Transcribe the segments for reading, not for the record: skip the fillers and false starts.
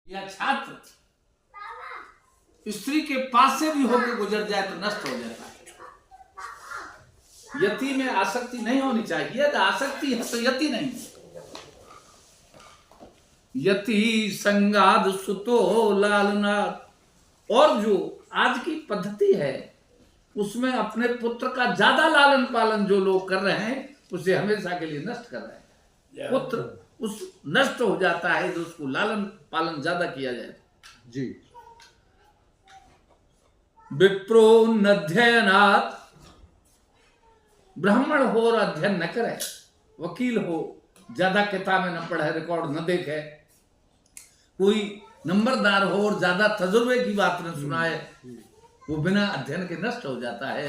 या छात्र स्त्री के पास से भी होकर गुजर जाए तो नष्ट हो जाता है। यति में आसक्ति नहीं होनी चाहिए, यदि आसक्ति है तो यति नहीं। यति संगाद सुतो लालनाथ। और जो आज की पद्धति है उसमें अपने पुत्र का ज्यादा लालन पालन जो लोग कर रहे हैं उसे हमेशा के लिए नष्ट कर रहे हैं। पुत्र उस नष्ट हो जाता है जो उसको लालन पालन ज्यादा किया जाए। जी। विप्रो नध्ययनात्। ब्राह्मण हो और अध्ययन न करे, वकील हो ज्यादा किताबें न पढ़े, रिकॉर्ड न देखे, कोई नंबरदार हो और ज्यादा तजुर्बे की बात न सुनाए, वो बिना अध्ययन के नष्ट हो जाता है।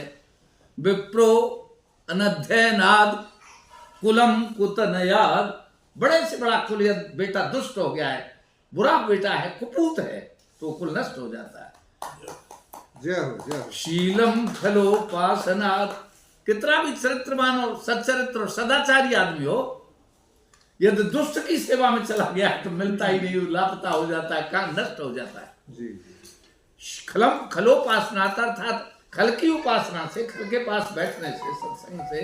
विप्रो अनध्ययनाद कुलम कुतनयाद। बड़े से बड़ा कुल बेटा दुष्ट हो गया है, बुरा बेटा है, कुपूत है, तो कुल नष्ट हो जाता है। जय हो, जय हो। शीलम खलोपासनात्। कितना भी चरित्रवान और सच्चरित्र और सदाचारी आदमी हो, यदि दुष्ट की सेवा में चला गया है तो मिलता ही नहीं, लापता हो जाता है, काम नष्ट हो जाता है। जी। खलम खलोपासना अर्थात खल की उपासना से, खल के पास बैठने से, सत्संग से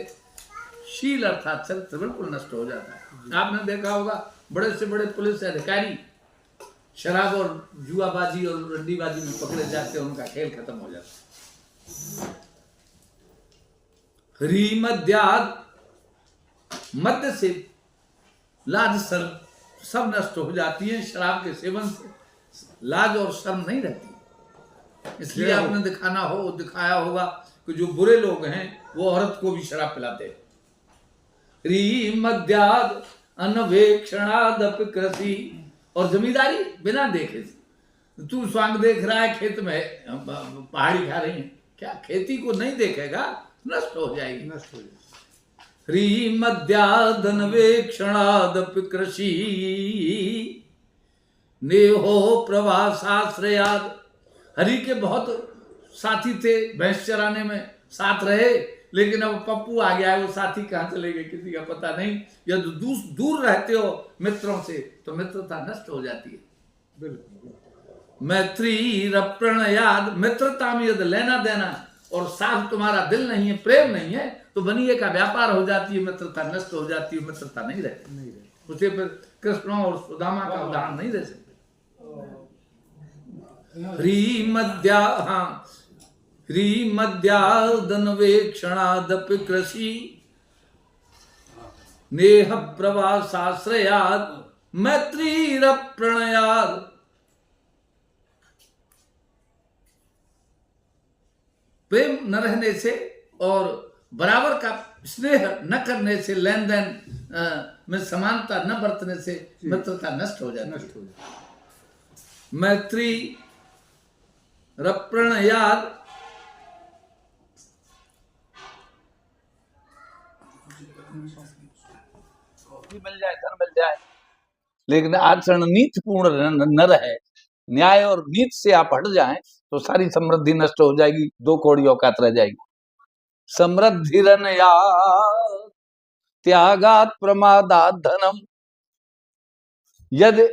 शील अर्थात चरित्र बिल्कुल नष्ट हो जाता है। आपने देखा होगा बड़े से बड़े पुलिस अधिकारी शराब और जुआबाजी और रंडीबाजी में पकड़े जाते हैं, उनका खेल खत्म हो जाता है। ह्री मद्याद। मद्य से लाज शर्म सब नष्ट हो जाती है। शराब के सेवन से लाज और शर्म नहीं रहती। इसलिए आपने दिखाया होगा कि जो बुरे लोग हैं वो औरत को भी शराब पिलाते हैं। ह्री मद्याद अनवेक्षणादपि कृषि। और जमींदारी बिना देखे, तू स्वांग देख रहा है खेत में पहाड़ी खा रही है, क्या खेती को नहीं देखेगा, नष्ट हो जाएगी, नष्ट हो जाएगी। ह्री मद्यादनवेक्षणादपि कृषि नेहो प्रवासाश्रयाद। हरि के बहुत साथी थे, भैंस चराने में साथ रहे, लेकिन अब पप्पू आ गया है, वो साथी कहाँ चले गए किसी का पता नहीं। यदि दूर रहते हो मित्रों से तो मित्रता नष्ट हो जाती है। बिल्कुल। मैत्री रप्रणयाद। मित्रता में यदि लेना देना और साथ तुम्हारा दिल नहीं है, प्रेम नहीं है, तो बनिए का व्यापार हो जाती है, मित्रता नष्ट हो जाती है, मित्रता नहीं रहती। उसे फिर कृष्ण और सुदामा का उदाहरण नहीं दे सकते। ह्री मद्या, हाँ, ह्री मद्यादनवेक्षणादपि कृषि नेह प्रवासाश्रयाद मैत्रीरप्रणयाद। प्रेम न रहने से और बराबर का स्नेह न करने से, लेन देन में समानता न बरतने से मित्रता नष्ट हो जाती है। मैत्री रप्रणयाद। मिल जाए, धन मिल जाए, लेकिन आचरण नीतिपूर्ण न रहे, न्याय और नीति से आप हट जाएं तो सारी समृद्धि नष्ट हो जाएगी, दो कौड़ी औकात रह जाएगी। समृद्धिरन या त्यागात प्रमादात धनम। यदि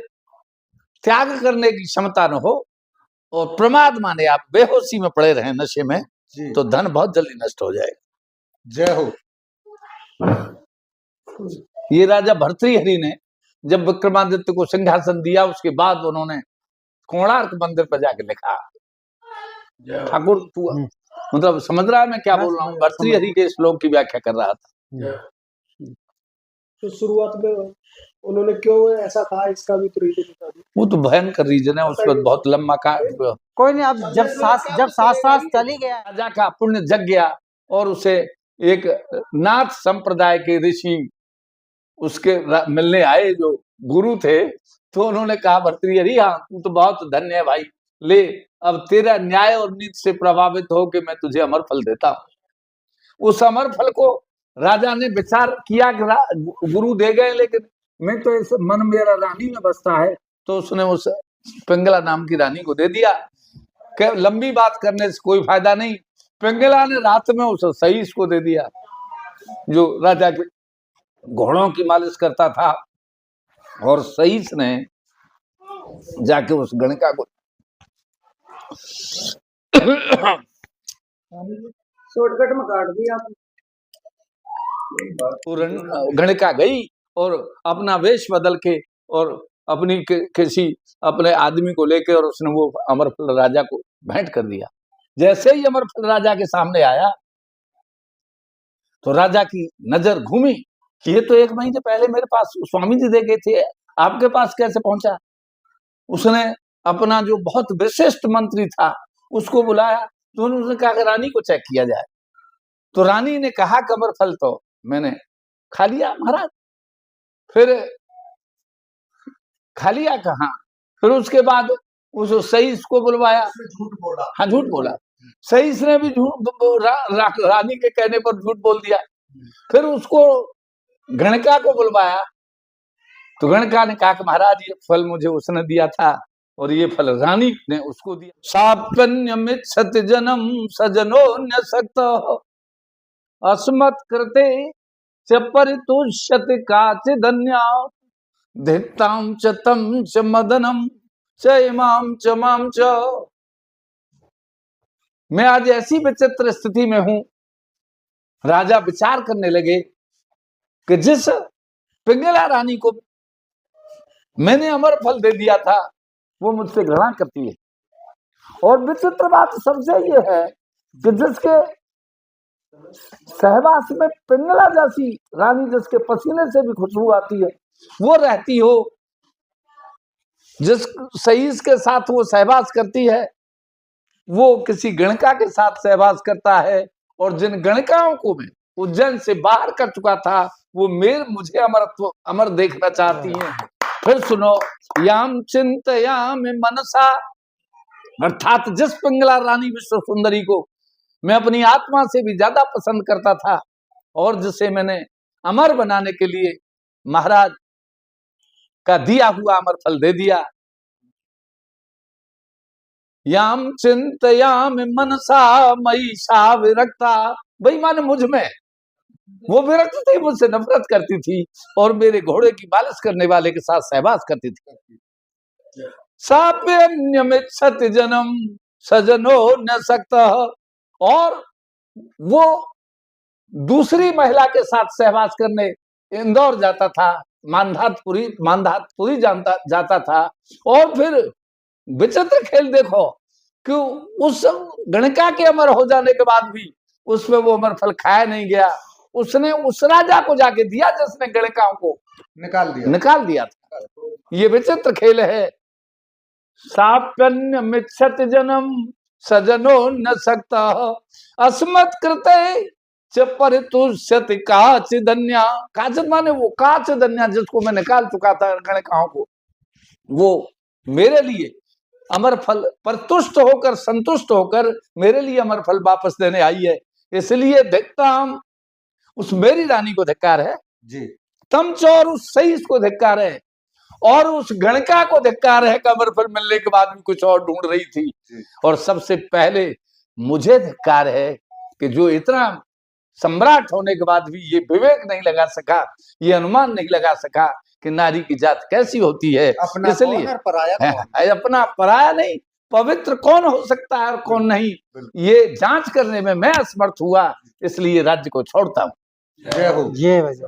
त्याग करने की क्षमता न हो और प्रमाद माने आप बेहोशी में पड़े रहे नशे में, तो धन बहुत जल्दी नष्ट हो जाएगा। जय हो। ये राजा भर्तृहरि ने जब विक्रमादित्य को सिंहासन दिया, उसके बाद उन्होंने कोणार्क मंदिर पर जाके लिखा, ठाकुर तू मतलब समझ रहा है मैं क्या बोल रहा हूँ। भर्तृहरि के श्लोक की व्याख्या कर रहा था। तो शुरुआत में उन्होंने क्यों ऐसा कहा, इसका भी तो रीजन बता दो। वो तो भयंकर रीजन है, उस पर बहुत लंबा का कोई नहीं। अब जब सास चली गया, राजा का पुण्य जग गया और उसे एक नाथ संप्रदाय के ऋषि उसके मिलने आए जो गुरु थे, तो उन्होंने कहा भर्तृहरि हाँ तू तो बहुत धन्य है भाई, ले अब तेरा न्याय और नीति से प्रभावित हो के मैं तुझे अमर फल देता हूं। उस अमर फल को राजा ने विचार किया कि गुरु दे गए, लेकिन मैं तो इस मन मेरा रानी में बसता है, तो उसने उस पिंगला नाम की रानी को दे दिया। लंबी बात करने से कोई फायदा नहीं, पिंगला ने रात में उस सईस को दे दिया जो राजा के घोड़ों की मालिश करता था, और सईस ने जाके उस गणिका को शॉर्टकट में काट दिया आपने। गणिका गई और अपना वेश बदल के और अपनी किसी अपने आदमी को लेके और उसने वो अमरफल राजा को भेंट कर दिया। जैसे ही अमरफल राजा के सामने आया तो राजा की नजर घूमी कि ये तो 1 महीने पहले मेरे पास स्वामी जी दे गए थे, आपके पास कैसे पहुंचा। उसने अपना जो बहुत विशिष्ट मंत्री था उसको बुलाया तो उसने कहा कि रानी को चेक किया जाए। तो रानी ने कहा कमरफल तो मैंने खा लिया महाराज। फिर खा लिया कहा, फिर उसके बाद उस सईस को बुलवाया। झूठ बोला। हाँ झूठ बोला, सईस ने भी रानी के कहने पर झूठ बोल दिया। फिर उसको गणिका को बुलवाया तो गणिका ने कहा कि महाराज ये फल मुझे उसने दिया था और ये फल रानी ने उसको दिया। सापन्यमित सत्य जन्म सजनो न सक्त अस्मत् कृते च परितुष्यत काचिदन्या धिक्तां च तं च मदनम च इमां च मां च। मैं आज ऐसी विचित्र स्थिति में हूं। राजा विचार करने लगे कि जिस पिंगला रानी को मैंने अमर फल दे दिया था वो मुझसे घृणा करती है। और विचित्र बात सबसे ये है कि जिसके सहवास में पिंगला जैसी रानी, जिसके पसीने से भी खुशबू आती है, वो रहती हो, जिस सईस के साथ वो सहवास करती है वो किसी गणिका के साथ सहवास करता है। और जिन गणिकाओं को मैं उज्जैन से बाहर कर चुका था वो मुझे अमर देखना चाहती हैं। फिर सुनो, याम चिंतयाम मनसा, अर्थात जिस पिंगला रानी विश्व सुंदरी को मैं अपनी आत्मा से भी ज्यादा पसंद करता था और जिसे मैंने अमर बनाने के लिए महाराज का दिया हुआ अमर फल दे दिया। याम चिंतयाम मनसा मई सा विरक्ता, भाई माने मुझ में वो विरक्त थी, मुझसे नफरत करती थी और मेरे घोड़े की मालिश करने वाले के साथ सहवास करती थी। साप्यन्यमित सत्य जन्म सजनो न सकता, और वो दूसरी महिला के साथ सहवास करने इंदौर जाता था, मानधातपुरी जाता था। और फिर विचित्र खेल देखो कि उस गणिका के अमर हो जाने के बाद भी उसमें वो अमर फल खाया नहीं गया। उसने उस राजा को जाके दिया जिसने गणिकाओं को निकाल दिया था। ये विचित्र खेल है। साप्यन्य मिच्छत जन्म सजनो न सकता अस्मत् कृते च परितुष्यत काचिदन्या। काचिद माने वो काचिदन्या जिसको मैं निकाल चुका था गणिकाओं को, वो मेरे लिए अमर फल पर तुष्ट होकर, संतुष्ट होकर मेरे लिए अमर फल वापस देने आई है। इसलिए धिक्ताम, उस मेरी रानी को धिक्कार है जी। तम चोर, उस सईस को धिक्कार है और उस गणिका को धिक्कार है कि अमर फल मिलने के बाद भी कुछ और ढूंढ रही थी। और सबसे पहले मुझे धिक्कार है कि जो इतना सम्राट होने के बाद भी ये विवेक नहीं लगा सका, ये अनुमान नहीं लगा सका कि नारी की जात कैसी होती है। इसलिए अपना पराया नहीं, पवित्र कौन हो सकता है और कौन नहीं, ये जांच करने में मैं असमर्थ हुआ, इसलिए राज्य को छोड़ता हूँ। जय हो। जय भैया।